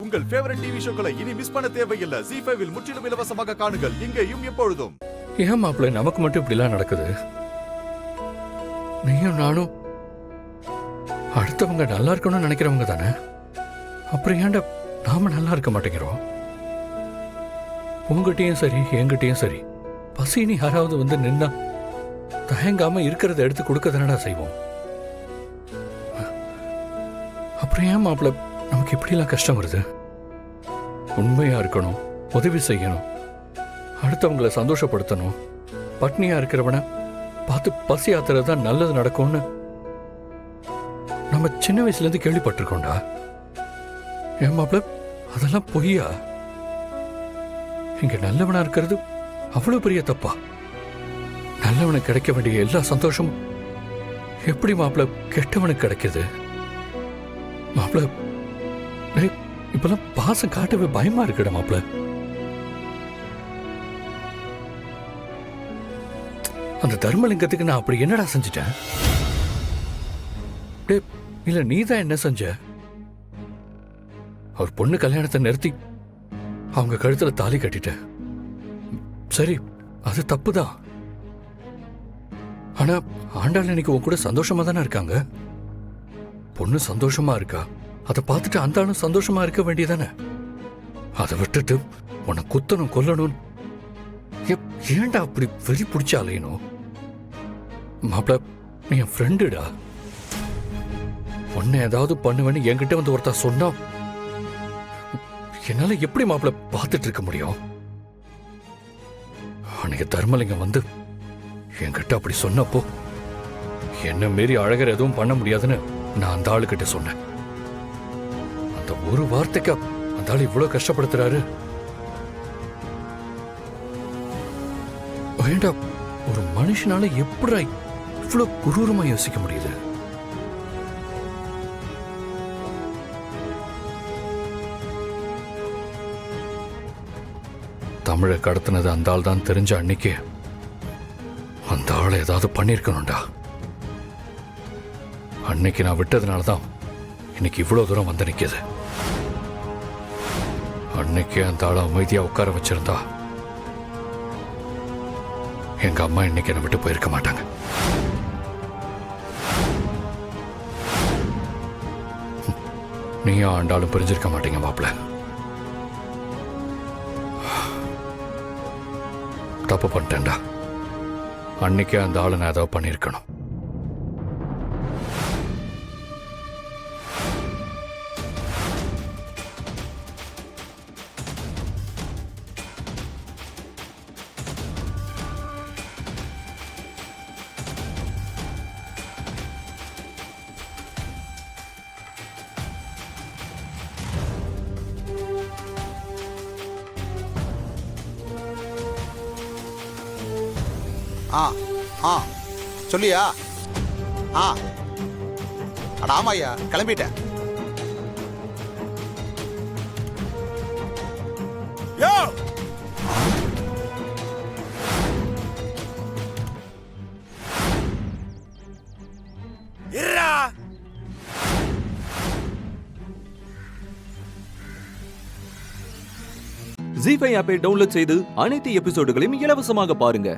உங்கள் favourite TV ஷோக்களை இனி miss பண்ண தேவையில்லை. ZEE5 இல் முற்றிலும் இலவசமாக காணுங்கள், இங்கேயும் எப்பொழுதும். ஏன் மாப்பிள்ளை நமக்கு மட்டும் இப்படிலாம் நடக்குது? நீயும் நானும் அடுத்தவங்க நல்லா இருக்கணும்னு நினைக்கிறவங்க தானே. அப்புறம் ஏன்டா நாம நல்லா இருக்க மாட்டேங்கிறோம்? உங்ககிட்டயும் சரி என்கிட்டயும் சரி பசின்னு யாராவது வந்து நின்னா தயங்காம இருக்கிறத எடுத்து கொடுக்க தானடா செய்வோம். அப்புறம் ஏன் மாப்பிள்ள நமக்கு இப்படிலாம் கஷ்டம் வருது? உண்மையா இருக்கணும், உதவி செய்யணும், அடுத்தவங்களை சந்தோஷப்படுத்தணும், பட்னியா இருக்கிறவன பார்த்து பசி ஆத்துறது தான் நல்லது நடக்கும்னு நம்ம சின்ன வயசுல இருந்து கேள்விப்பட்டிருக்கோம்டா. ஏன் மாப்பிள்ள அதெல்லாம் பொய்யா? இங்க நல்லவனா இருக்கிறது அவ்வளவு பெரிய தப்பா? நல்லவனுக்கு கிடைக்க வேண்டிய எல்லா சந்தோஷமும் எப்படி மாப்பிள்ள கெட்டவனுக்கு கிடைக்குது? மாப்பிள்ள இப்பெல்லாம் பாசம் காட்டவே பயமா இருக்குடா மாப்பிள்ள. அந்த தர்மலிங்கத்துக்கு நான் அப்படி என்னடா செஞ்சிட்டேன்? இல்ல நீதான் என்ன செஞ்ச? அவர் பொண்ணு கல்யாணத்தை நிறுத்தி அவங்க கழுத்துல தாலி கட்டிட்ட. சரி, அது தப்புதான். ஆனா ஆண்டாள் இன்னைக்கு உன் கூட சந்தோஷமா தானே இருக்காங்க. பொண்ணு சந்தோஷமா இருக்கா, அதை பார்த்துட்டு அந்த ஆளும் சந்தோஷமா இருக்க வேண்டியதானே. அதை விட்டுட்டு உன்னை குத்தணும் கொல்லணும் ஏன்டா அப்படி வெறி பிடிச்ச அலையணும்? மாப்பிள நீ என் ஃப்ரெண்டுடா. உன்னை ஏதாவது பண்ணுவேன்னு என்கிட்ட வந்து ஒருத்தர் சொன்னா என்னால எப்படி மாப்பிள பார்த்துட்டு இருக்க முடியும்? அன்னைக்கு தர்மலிங்கம் வந்து என்கிட்ட அப்படி சொன்னப்போ என்ன மீறி அழகர் எதுவும் பண்ண முடியாதுன்னு நான் அந்த ஆளுகிட்ட சொன்னேன். அந்த ஒரு வார்த்தைக்கு அந்த ஆள் இவ்வளவு கஷ்டப்படுத்துறாரு. வேண்டாம், ஒரு மனுஷனால எப்படி இவ்வளவு குரூரமா யோசிக்க முடியுது? தமிழை கடத்தினது அந்த ஆள் தான் தெரிஞ்ச அன்னைக்கு அந்த ஆளை ஏதாவது பண்ணிருக்கணும்டா. அன்னைக்கு நான் விட்டதுனாலதான் இன்னைக்கு இவ்வளவு தூரம் வந்து நிக்குது. அன்னைக்கே அந்த ஆளை அமைதியா உட்கார வச்சிருந்தா எங்க அம்மா இன்னைக்கு என்னை விட்டு போயிருக்க மாட்டாங்க. நீயும் ஆண்டாலும் பிரிஞ்சிருக்க மாட்டீங்க மாப்பிள்ள. தப்பு பண்ணிட்டேன்டா. அன்னைக்கே அந்த ஆளை நான் ஏதாவது பண்ணியிருக்கணும். சொல்லியா? அட ஆமாய்யா, கிளம்பிட்டேன். ZEE5 ஆப்பை டவுன்லோட் செய்து அனைத்து எபிசோடுகளையும் இலவசமாக பாருங்க.